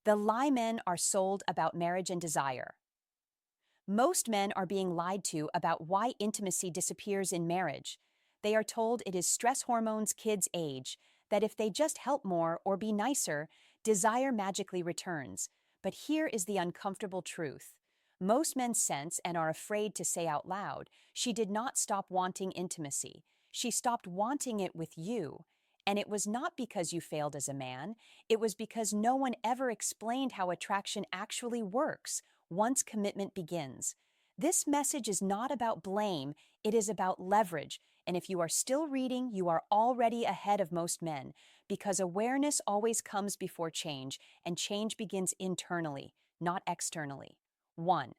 The lie men are sold about marriage and desire. Most men are being lied to about why intimacy disappears in marriage. They are told it is stress hormones kids age, that if they just help more or be nicer, desire magically returns. But here is the uncomfortable truth. Most men sense and are afraid to say out loud, she did not stop wanting intimacy. She stopped wanting it with you. And it was not because you failed as a man, it was because no one ever explained how attraction actually works once commitment begins. This message is not about blame, it is about leverage. And if you are still reading, you are already ahead of most men, because awareness always comes before change, and change begins internally, not externally. 1.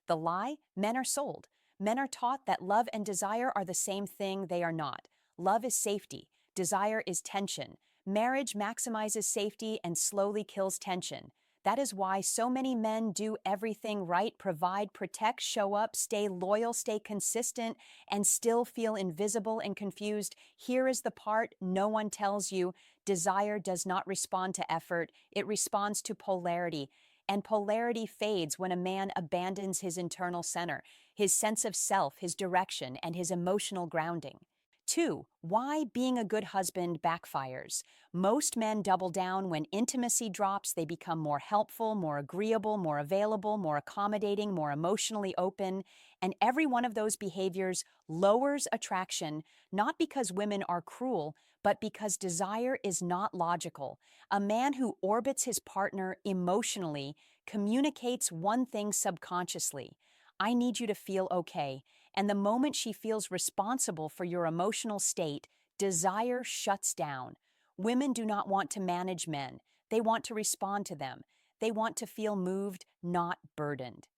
The lie: men are sold. Men are taught that love and desire are the same thing. They are not. Love is safety. Desire is tension. Marriage maximizes safety and slowly kills tension. That is why so many men do everything right: provide, protect, show up, stay loyal, stay consistent, and still feel invisible and confused. Here is the part no one tells you: desire does not respond to effort, it responds to polarity. And polarity fades when a man abandons his internal center, his sense of self, his direction, and his emotional grounding. 2. Why being a good husband backfires. Most men double down when intimacy drops. They become more helpful, more agreeable, more available, more accommodating, more emotionally open. And every one of those behaviors lowers attraction, not because women are cruel, but because desire is not logical. A man who orbits his partner emotionally communicates one thing subconsciously: I need you to feel okay. And the moment she feels responsible for your emotional state, desire shuts down. Women do not want to manage men. They want to respond to them. They want to feel moved, not burdened.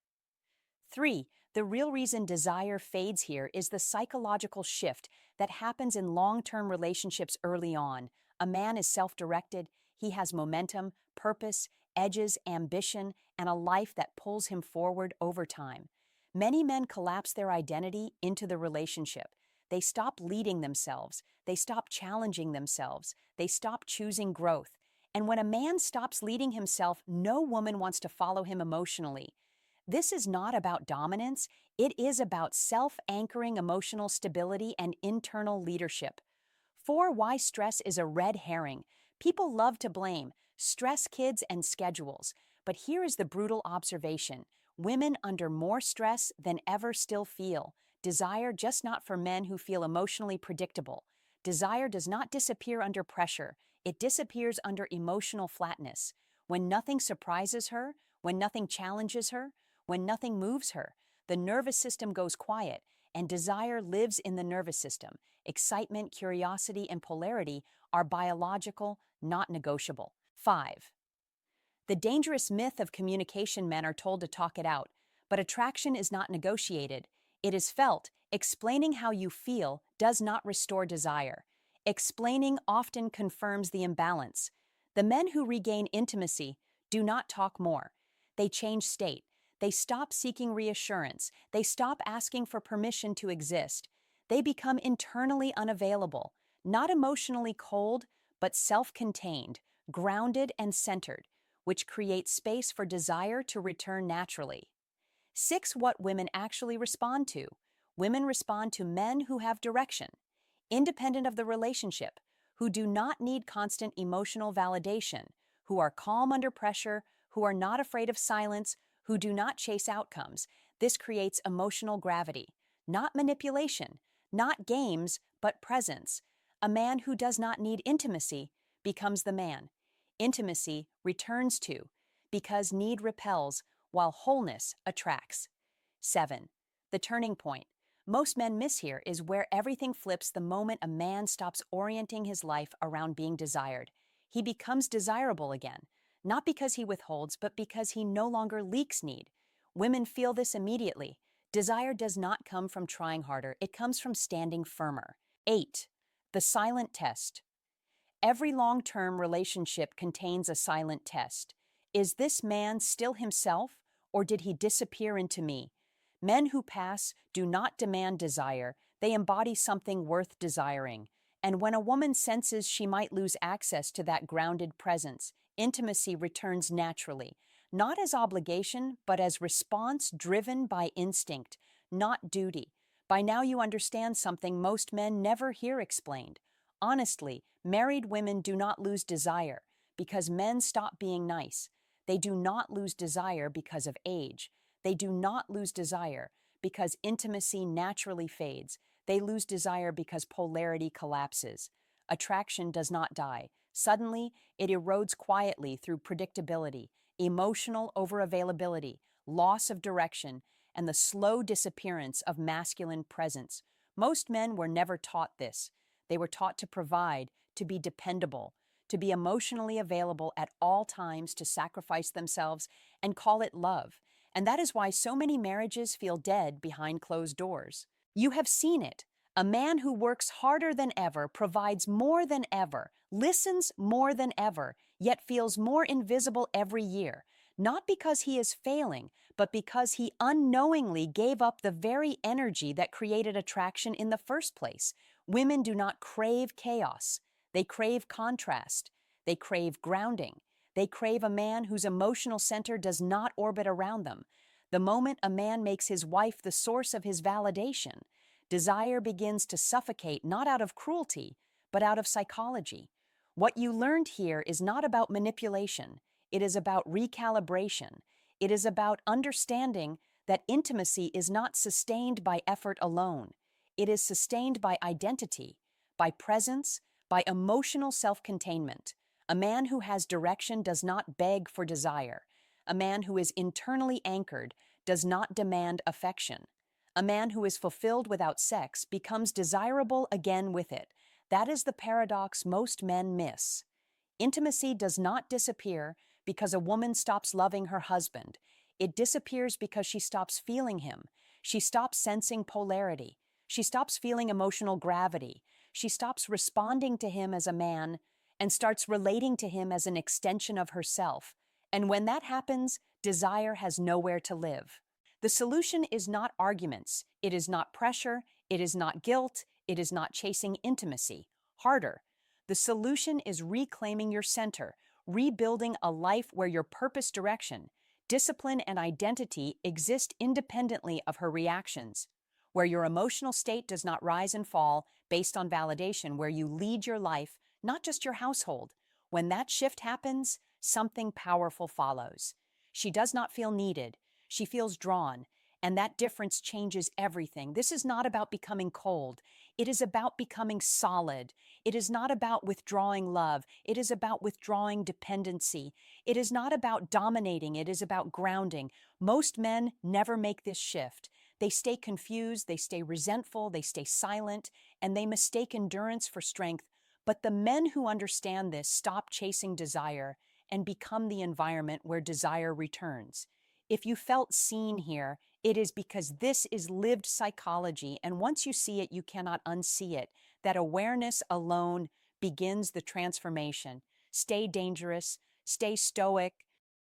3. The real reason desire fades here is the psychological shift that happens in long-term relationships early on. A man is self-directed, he has momentum, purpose, edges, ambition, and a life that pulls him forward over time. Many men collapse their identity into the relationship. They stop leading themselves, they stop challenging themselves, they stop choosing growth. And when a man stops leading himself, no woman wants to follow him emotionally. This is not about dominance, it is about self-anchoring emotional stability and internal leadership. 4. Why stress is a red herring. People love to blame stress, kids, and schedules. But here is the brutal observation: women under more stress than ever still feel desire, just not for men who feel emotionally predictable. Desire does not disappear under pressure, it disappears under emotional flatness. When nothing surprises her, when nothing challenges her, when nothing moves her, the nervous system goes quiet, and desire lives in the nervous system. Excitement, curiosity, and polarity are biological, not negotiable. 5. The dangerous myth of communication: men are told to talk it out, but attraction is not negotiated. It is felt. Explaining how you feel does not restore desire. Explaining often confirms the imbalance. The men who regain intimacy do not talk more. They change state. They stop seeking reassurance. They stop asking for permission to exist. They become internally unavailable, not emotionally cold, but self-contained, grounded, and centered, which creates space for desire to return naturally. 6. What women actually respond to. Women respond to men who have direction, independent of the relationship, who do not need constant emotional validation, who are calm under pressure, who are not afraid of silence, who do not chase outcomes. This creates emotional gravity, not manipulation, not games, but presence. A man who does not need intimacy becomes the man. Intimacy returns to, because need repels, while wholeness attracts. 7. The turning point. Most men miss here is where everything flips the moment a man stops orienting his life around being desired. He becomes desirable again, not because he withholds, but because he no longer leaks need. Women feel this immediately. Desire does not come from trying harder, it comes from standing firmer. 8. The silent test. Every long-term relationship contains a silent test. Is this man still himself, or did he disappear into me? Men who pass do not demand desire, they embody something worth desiring. And when a woman senses she might lose access to that grounded presence, Intimacy returns naturally, not as obligation, but as response driven by instinct, not duty. By now, you understand something most men never hear explained. Honestly, married women do not lose desire because men stop being nice. They do not lose desire because of age. They do not lose desire because intimacy naturally fades. They lose desire because polarity collapses. Attraction does not die. Suddenly, it erodes quietly through predictability, emotional overavailability, loss of direction, and the slow disappearance of masculine presence. Most men were never taught this. They were taught to provide, to be dependable, to be emotionally available at all times, to sacrifice themselves and call it love. And that is why so many marriages feel dead behind closed doors. You have seen it. A man who works harder than ever, provides more than ever, listens more than ever, yet feels more invisible every year, not because he is failing, but because he unknowingly gave up the very energy that created attraction in the first place. Women do not crave chaos. They crave contrast. They crave grounding. They crave a man whose emotional center does not orbit around them. The moment a man makes his wife the source of his validation, desire begins to suffocate not out of cruelty, but out of psychology. What you learned here is not about manipulation. It is about recalibration. It is about understanding that intimacy is not sustained by effort alone. It is sustained by identity, by presence, by emotional self-containment. A man who has direction does not beg for desire. A man who is internally anchored does not demand affection. A man who is fulfilled without sex becomes desirable again with it. That is the paradox most men miss. Intimacy does not disappear because a woman stops loving her husband. It disappears because she stops feeling him. She stops sensing polarity. She stops feeling emotional gravity. She stops responding to him as a man and starts relating to him as an extension of herself. And when that happens, desire has nowhere to live. The solution is not arguments. It is not pressure. It is not guilt. It is not chasing intimacy. Harder. The solution is reclaiming your center, rebuilding a life where your purpose, direction, discipline, and identity exist independently of her reactions, where your emotional state does not rise and fall based on validation, where you lead your life, not just your household. When that shift happens, something powerful follows. She does not feel needed. She feels drawn, and that difference changes everything. This is not about becoming cold. It is about becoming solid. It is not about withdrawing love. It is about withdrawing dependency. It is not about dominating. It is about grounding. Most men never make this shift. They stay confused, they stay resentful, they stay silent, and they mistake endurance for strength. But the men who understand this stop chasing desire and become the environment where desire returns. If you felt seen here, it is because this is lived psychology, and once you see it, you cannot unsee it. That awareness alone begins the transformation. Stay dangerous, stay stoic,